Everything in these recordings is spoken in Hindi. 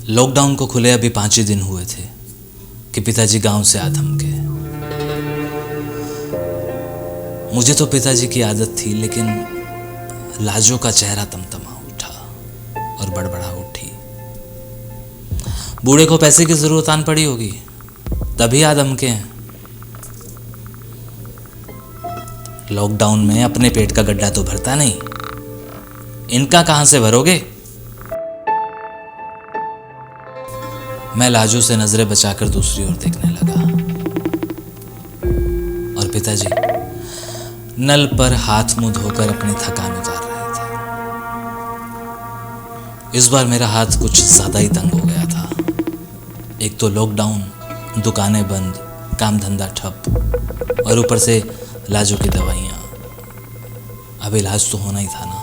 लॉकडाउन को खुले अभी 5 ही दिन हुए थे कि पिताजी गांव से आ थमके। मुझे तो पिताजी की आदत थी, लेकिन लाजो का चेहरा तमतमा उठा और बड़बड़ा उठी। बूढ़े को पैसे की जरूरत आन पड़ी होगी, तभी आ धमके हैं। लॉकडाउन में अपने पेट का गड्ढा तो भरता नहीं, इनका कहां से भरोगे? मैं लाजो से नजरें बचाकर दूसरी ओर देखने लगा और पिताजी नल पर हाथ मुंह धोकर अपनी थकान उतार रहे थे। इस बार मेरा हाथ कुछ ज्यादा ही तंग हो गया था। एक तो लॉकडाउन, दुकानें बंद, काम धंधा ठप, और ऊपर से लाजो की दवाइयाँ। अब इलाज तो होना ही था ना।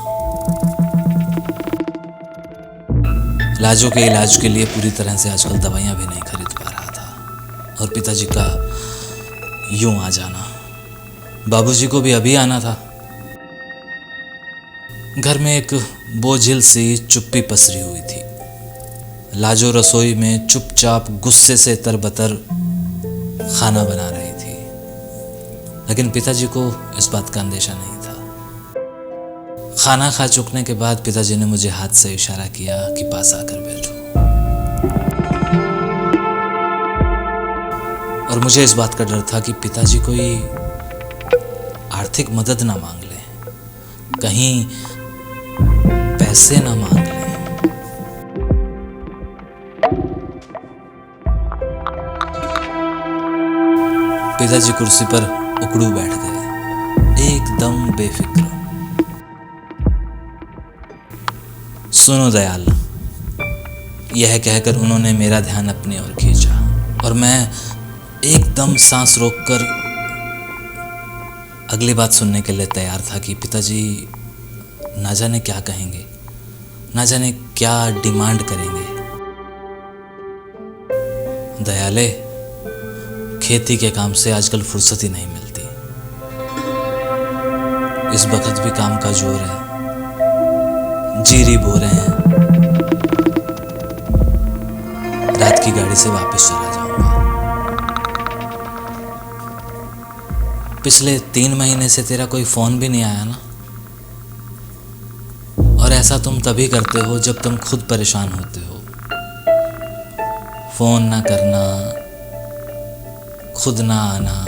लाजो के इलाज के लिए पूरी तरह से आजकल दवाइयाँ भी नहीं खरीद पा रहा था, और पिताजी का यूं आ जाना, बाबूजी को भी अभी आना था। घर में एक बोझिल सी चुप्पी पसरी हुई थी। लाजो रसोई में चुपचाप गुस्से से तरबतर खाना बना रही थी, लेकिन पिताजी को इस बात का अंदेशा नहीं था। खाना खा चुकने के बाद पिताजी ने मुझे हाथ से इशारा किया कि पास आकर बैठो, और मुझे इस बात का डर था कि पिताजी कोई आर्थिक मदद ना मांग ले, कहीं पैसे ना मांग ले। पिताजी कुर्सी पर उकड़ू बैठ गए, एकदम बेफिक्र। सुनो दयाल, यह कहकर उन्होंने मेरा ध्यान अपनी ओर खींचा, और मैं एकदम सांस रोककर अगली बात सुनने के लिए तैयार था कि पिताजी ना जाने क्या कहेंगे, ना जाने क्या डिमांड करेंगे। दयाले, खेती के काम से आजकल फुर्सत ही नहीं मिलती। इस वक्त भी काम का जोर है, जीरी बो रहे हैं। रात की गाड़ी से वापस चला जाऊंगा। पिछले 3 महीने से तेरा कोई फोन भी नहीं आया ना? और ऐसा तुम तभी करते हो जब तुम खुद परेशान होते हो। फोन ना करना, खुद ना आना,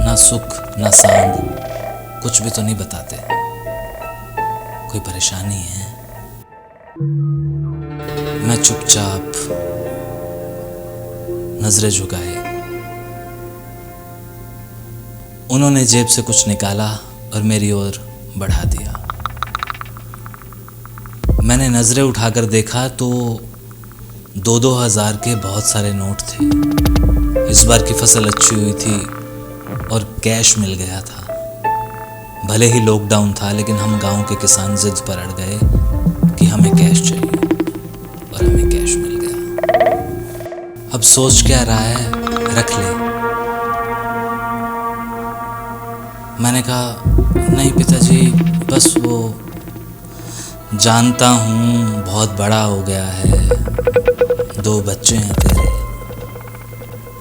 ना सुख ना सांद, कुछ भी तो नहीं बताते। कोई परेशानी है? मैं चुपचाप नजरें झुकाए। उन्होंने जेब से कुछ निकाला और मेरी ओर बढ़ा दिया। मैंने नजरें उठाकर देखा तो 2-2 हज़ार के बहुत सारे नोट थे। इस बार की फसल अच्छी हुई थी और कैश मिल गया था। भले ही लॉकडाउन था, लेकिन हम गांव के किसान जिद पर अड़ गए कि हमें कैश चाहिए, और हमें कैश मिल गया। अब सोच क्या रहा है, रख ले। मैंने कहा, नहीं पिताजी, बस वो जानता हूँ बहुत बड़ा हो गया है, 2 बच्चे हैं तेरे,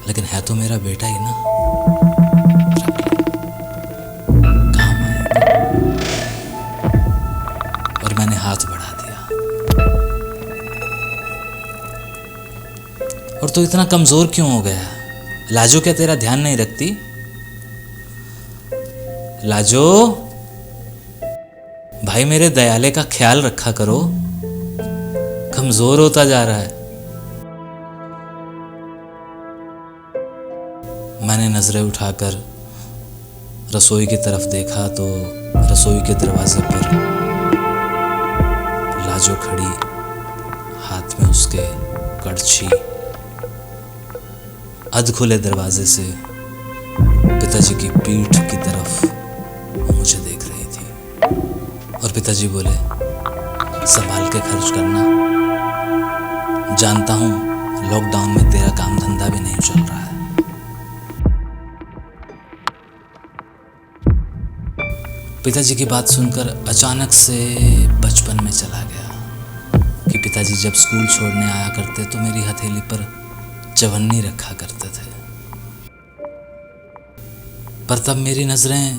लेकिन है तो मेरा बेटा ही ना। काम आएगा। और मैंने हाथ बढ़ा दिया। और तो इतना कमजोर क्यों हो गया? लाजो क्या तेरा ध्यान नहीं रखती? लाजो, भाई मेरे दयाले का ख्याल रखा करो, कमजोर होता जा रहा है। मैंने नजरें उठाकर रसोई की तरफ देखा तो रसोई के दरवाजे पर लाजो खड़ी, हाथ में उसके कड़छी। अध खुले दरवाजे से पिताजी की पीठ की तरफ मुझे देख रही थी, और पिताजी बोले, संभाल के खर्च करना, जानता हूं लॉकडाउन में तेरा काम धंधा भी नहीं चल रहा है। पिताजी की बात सुनकर अचानक से बचपन में चला गया कि पिताजी जब स्कूल छोड़ने आया करते तो मेरी हथेली पर चवन्नी रखा करते थे, पर तब मेरी नजरें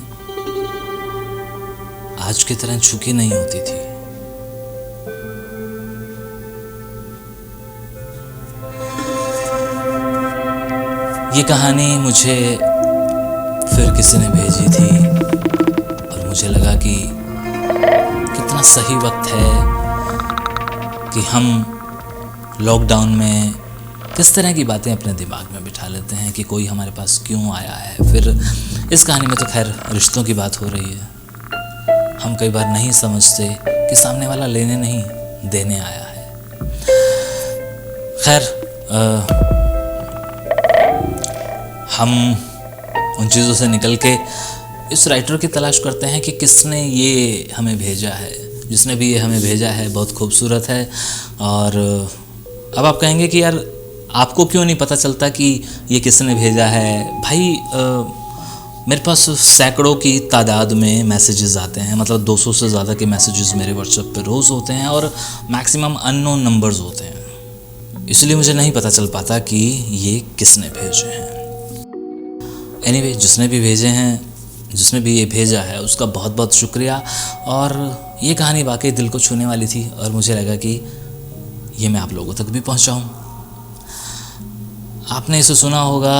आज की तरह झुकी नहीं होती थी। ये कहानी मुझे फिर किसी ने भेजी थी और मुझे लगा कि कितना सही वक्त है कि हम लॉकडाउन में किस तरह की बातें अपने दिमाग में बिठा लेते हैं कि कोई हमारे पास क्यों आया है। फिर इस कहानी में तो खैर रिश्तों की बात हो रही है। हम कई बार नहीं समझते कि सामने वाला लेने नहीं देने आया है। खैर हम उन चीज़ों से निकल के इस राइटर की तलाश करते हैं कि किसने ये हमें भेजा है। जिसने भी ये हमें भेजा है बहुत खूबसूरत है। और अब आप कहेंगे कि यार आपको क्यों नहीं पता चलता कि ये किसने भेजा है। भाई मेरे पास सैकड़ों की तादाद में मैसेजेस आते हैं, मतलब 200 से ज़्यादा के मैसेजेस मेरे व्हाट्सएप पे रोज़ होते हैं और मैक्सिमम अननोन नंबर्स होते हैं, इसलिए मुझे नहीं पता चल पाता कि ये किसने भेजे हैं। एनीवे, जिसने भी भेजे हैं, जिसने भी ये भेजा है उसका बहुत बहुत शुक्रिया। और ये कहानी वाकई दिल को छूने वाली थी और मुझे लगा कि ये मैं आप लोगों तक भी पहुंचाऊं। आपने इसे सुना होगा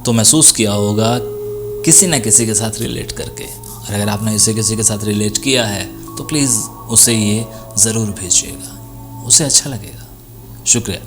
तो महसूस किया होगा किसी न किसी के साथ रिलेट करके, और अगर आपने इसे किसी के साथ रिलेट किया है तो प्लीज़ उसे ये ज़रूर भेजिएगा, उसे अच्छा लगेगा। शुक्रिया।